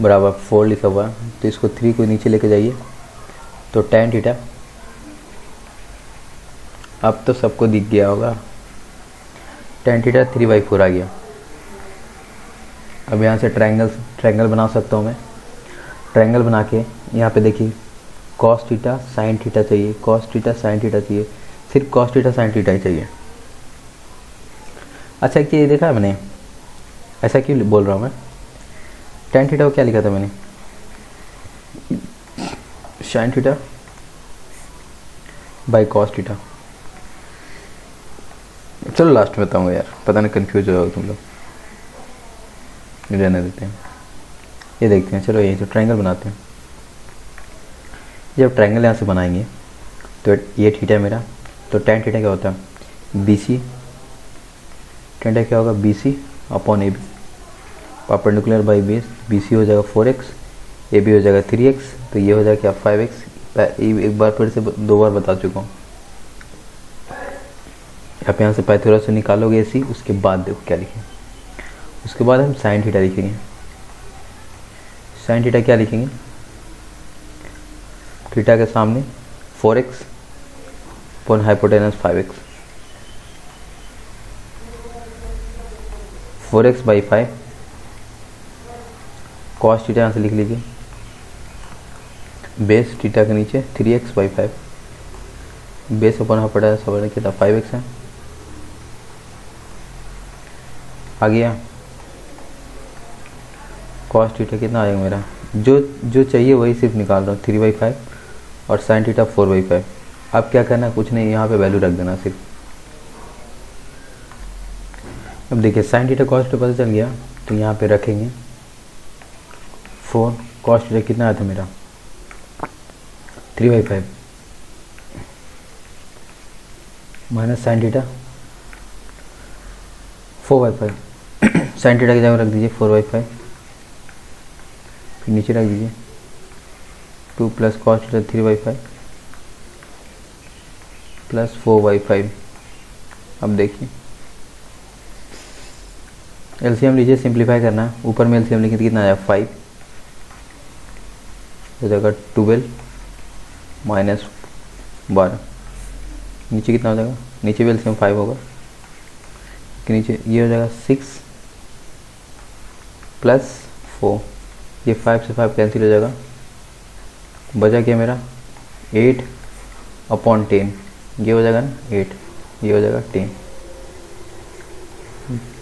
बराबर 4 लिखा हुआ, तो इसको 3 को नीचे लेके जाइए, तो tan थीटा अब तो सबको दिख गया होगा, tan थीटा 3/4 आ गया। अब यहाँ से ट्रायंगल बना सकता हूँ मैं, ट्रायंगल बना के यहाँ पे देखिए कॉस थीटा साइन थीटा चाहिए, कॉस थीटा साइन थीटा चाहिए, सिर्फ कॉस थीटा साइन थीटा ही चाहिए। अच्छा कि ये देखा है मैंने, ऐसा क्यों बोल रहा हूँ मैं, tan थीटा को क्या लिखा था मैंने, sine theta by cos theta. चलो लास्ट में बताऊँगा यार, पता नहीं कंफ्यूज हो जाओगे तुम लोग, रहने देते हैं, ये देखते हैं। चलो ये जो ट्रायंगल बनाते हैं, जब ट्रायंगल यहाँ से बनाएंगे तो ये थीटा मेरा, तो टेन थीटा क्या होता है बी सी, टेन थीटा क्या होगा B C upon A B, perpendicular by base, B C हो जाएगा 4x, ए बी हो जाएगा 3x, तो ये हो जाएगा क्या 5x। एक बार फिर से 2 बार बता चुका हूँ। आप यहाँ से पाइथागोरस से निकालोगे ए सी, उसके बाद देखो क्या लिखेंगे, उसके बाद हम साइन थीटा लिखेंगे। साइन थीटा क्या लिखेंगे, थीटा के सामने 4x upon hypotenuse 5x, 4x by 5, cos theta यहाँ से लिख लीजिए, बेस थीटा के नीचे 3x by 5, base upon hypotenuse कितना 5x है। आ गया कॉस थीटा कितना आएगा मेरा, जो चाहिए वही सिर्फ निकाल रहा हूँ, 3/5 और साइन थीटा 4/5। अब क्या करना है, कुछ नहीं, यहाँ पे वैल्यू रख देना सिर्फ। अब देखिए साइन थीटा कॉस थीटा पता चल गया, तो यहाँ पे रखेंगे 4, कॉस थीटा कितना आया था मेरा 3/5 minus sine theta 4/5, sine theta की जगह रख दीजिए 4/5, फिर नीचे रख दीजिए 2 प्लस कॉस थीटा 3/5 प्लस 4/5। अब देखिए एलसीएम लीजिए, सिंप्लीफाई करना है, ऊपर में एलसीएम लिखिए कितना आया 5 हो जाएगा 12 माइनस 12, नीचे कितना हो जाएगा, नीचे भी एलसीएम 5 होगा, कि नीचे ये हो जाएगा 6 प्लस 4, ये 5 से 5 कैंसिल हो जाएगा, बचा क्या मेरा 8 अपॉन 10, ये हो जाएगा ना 8, ये हो जाएगा 10,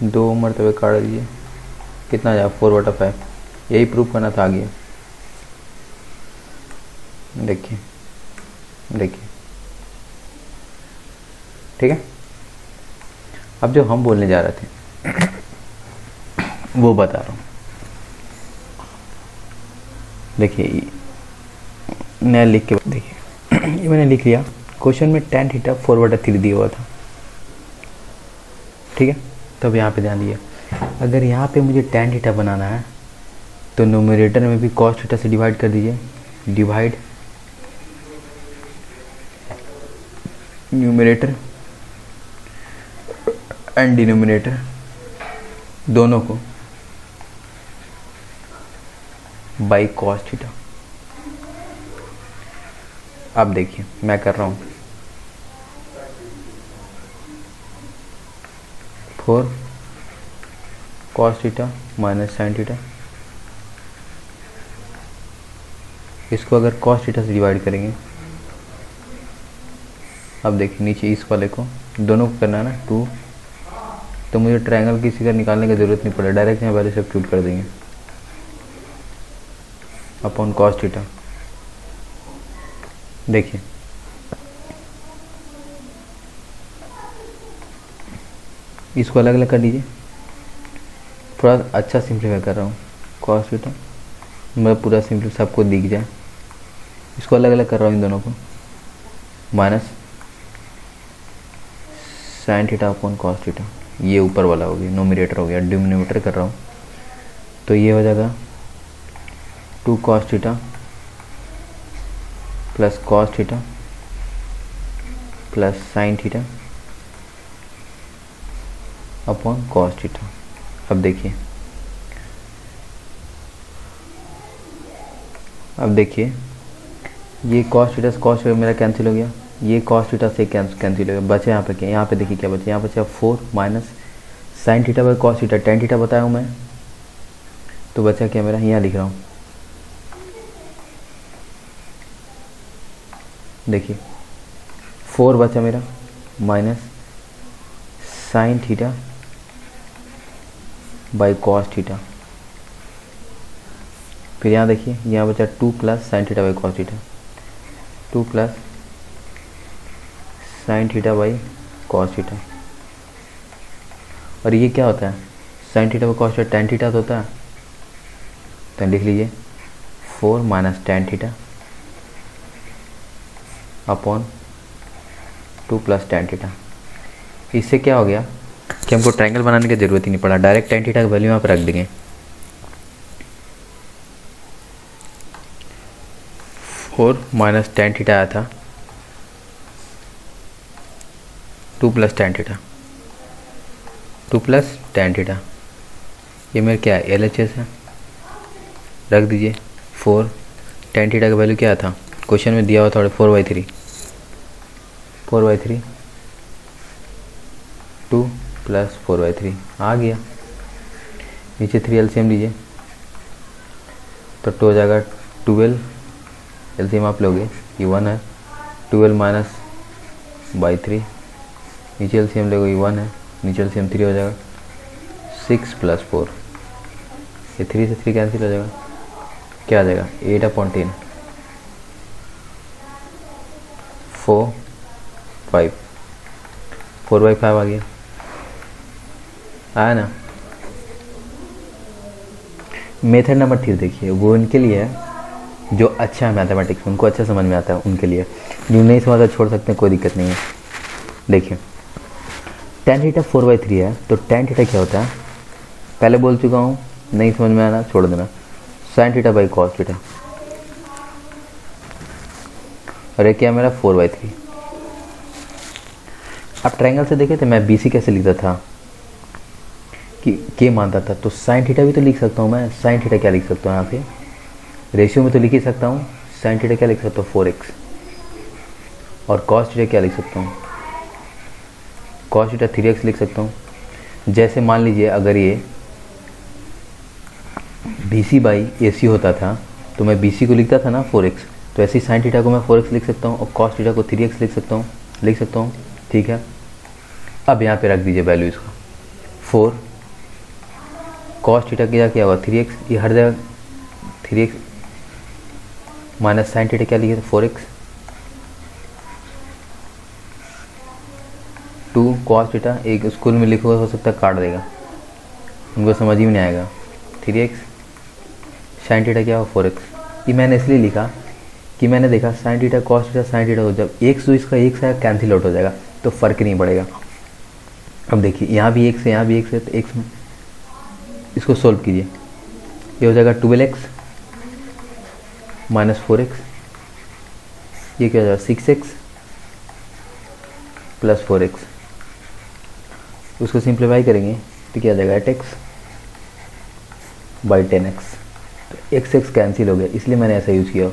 2 मरतबे काट दीजिए, कितना आ जाएगा 4/5, यही प्रूफ करना था। आगे देखिए देखिए, ठीक है। अब जो हम बोलने जा रहे थे वो बता रहा हूँ। देखिए मैं लिख के देखिए ये मैंने लिख लिया, क्वेश्चन में tan थीटा 4/3 दिया हुआ था, ठीक है। तब यहाँ पे ध्यान दिए, अगर यहाँ पे मुझे tan थीटा बनाना है तो न्यूमरेटर में भी cos थीटा से डिवाइड कर दीजिए, डिवाइड न्यूमरेटर एंड डिनोमिनेटर दोनों को बाई cos थीटा। अब देखिए मैं कर रहा हूँ 4 cos theta minus sine theta, इसको अगर cos थीटा से डिवाइड करेंगे, अब देखिए नीचे इस वाले को दोनों को करना है ना 2, तो मुझे ट्रायंगल किसी का निकालने की ज़रूरत नहीं पड़े, डायरेक्ट यहाँ वैल्यू सब्स्टिट्यूट कर देंगे अपॉन cos थीटा। देखिए इसको अलग अलग कर दीजिए, थोड़ा अच्छा सिंप्लीफाई कर रहा हूँ, cos थीटा मैं पूरा सिंपल सबको दिख जाए, इसको अलग अलग कर रहा हूँ इन दोनों को, minus sign theta upon cos theta, ये ऊपर वाला हो गया, नोमिनेटर हो गया, डिनोमिनेटर कर रहा हूँ, तो ये हो जाएगा 2 cos theta plus cos theta plus sign theta upon cos theta. अब देखिए ये cos थीटा से cos थीटा मेरा कैंसिल हो गया, ये cos थीटा से कैंसिल हो गया, बचे यहाँ पे क्या, यहाँ पे देखिए क्या बचे, यहाँ बचा 4 minus sine theta by cos theta, tan theta बताया हूँ मैं, तो बचा क्या मेरा, यहाँ लिख रहा हूँ, देखिए 4 बचा मेरा minus sine theta by cos theta, फिर यहाँ देखिए यहाँ बचा 2 plus sine theta by cos theta, 2 plus sine theta by cos theta, और ये क्या होता है sine theta by cos theta, tan theta तो होता है, तो लिख लीजिए 4 minus tan theta upon 2 plus tan theta. इससे क्या हो गया कि हमको ट्रायंगल बनाने की ज़रूरत ही नहीं पड़ा, डायरेक्ट टेन थीटा का वैल्यू यहाँ पर रख देंगे। 4 माइनस टेन थीटा आया था, 2 plus tan theta, 2 plus tan theta. ये मेरे क्या है LHS है, रख दीजिए। 4 टेन थीटा का वैल्यू क्या था, क्वेश्चन में दिया हुआ था 4/3, 4/3 2 प्लस 4/3 आ गया। नीचे 3 LCM लीजिए तो 2 हो जाएगा 12, LCM आप लोगे ये 1 है, 12 माइनस बाई 3, नीचे LCM लोगे ये 1 है, नीचे LCM 3 हो जाएगा, 6 प्लस 4, ये 3 से 3 कैंसिल हो जाएगा, क्या आ जाएगा 8/10, 4 5, 4/5 आ गया, आया ना। मेथड नंबर 3 देखिए, वो उनके लिए है जो अच्छा है मैथमेटिक्स, उनको अच्छा समझ में आता है, उनके लिए। जो नहीं समझ छोड़ सकते हैं, कोई दिक्कत नहीं है। देखिए tan थीटा 4/3 है, तो tan थीटा क्या होता है, पहले बोल चुका हूँ, नहीं समझ में आना छोड़ देना, sin theta by cos theta, और ये क्या मेरा 4/3। अब ट्रायंगल से देखे थे मैं BC कैसे लिखता था कि के मानता था, तो sin थीटा भी तो लिख सकता हूँ मैं। sin थीटा क्या लिख सकता हूँ, यहाँ पे रेशियो में तो लिख ही सकता हूँ। sin थीटा क्या लिख सकता हूँ 4x, और cos थीटा क्या लिख सकता हूँ, cos थीटा 3x लिख सकता हूँ। जैसे मान लीजिए अगर ये BC बाई AC होता था तो मैं BC को लिखता था ना 4x, तो ऐसे ही sin थीटा को मैं 4x लिख सकता हूँ और cos थीटा को 3x लिख सकता हूँ, ठीक है। अब यहाँ पे रख दीजिए वैल्यू इसका, 4 cos थीटा क्या होगा 3x, ये हर जगह 3x माइनस sin थीटा क्या लिखे थे 4x, 2 cos थीटा, एक स्कूल में लिखोगे हो सकता है काट देगा, उनको समझ ही नहीं आएगा, 3x sin थीटा क्या होगा 4x। ये मैंने इसलिए लिखा कि मैंने देखा sin theta cos theta sin theta हो, जब x जो इसका x है कैंसिल आउट हो जाएगा, तो फ़र्क नहीं पड़ेगा। अब देखिए यहाँ भी x है, यहाँ भी x है, तो x में इसको सोल्व कीजिए, ये हो जाएगा 12x माइनस 4x, ये क्या हो जाएगा 6x प्लस 4x, उसको सिंप्लीफाई करेंगे तो क्या आ जाएगा 8x बाई 10x, तो x कैंसिल हो गया, इसलिए मैंने ऐसा यूज़ किया।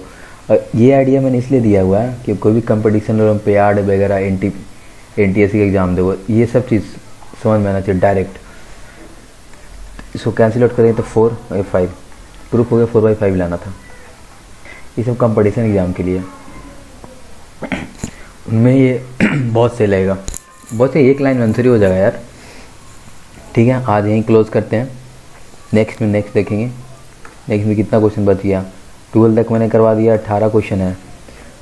और ये आइडिया मैंने इसलिए दिया हुआ है कि कोई भी कंपटीशन ओलंपियाड वगैरह NTSC का एग्ज़ाम दो, ये सब चीज़ समझ में आना चाहिए डायरेक्ट। इसको कैंसिल आउट करेंगे तो 4 और 5 प्रूफ हो गया, 4/5 लाना था। ये सब कंपटीशन एग्ज़ाम के लिए, उनमें ये बहुत सही लगेगा, बहुत सही, एक लाइन आंसर ही हो जाएगा यार। ठीक है, आज यहीं क्लोज करते हैं, नेक्स्ट देखेंगे। नेक्स्ट में कितना क्वेश्चन बच गया, 12 तक मैंने करवा दिया, 18 क्वेश्चन है,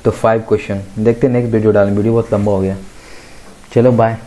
तो 5 क्वेश्चन देखते हैं नेक्स्ट वीडियो डालें, वीडियो बहुत लंबा हो गया। चलो बाय।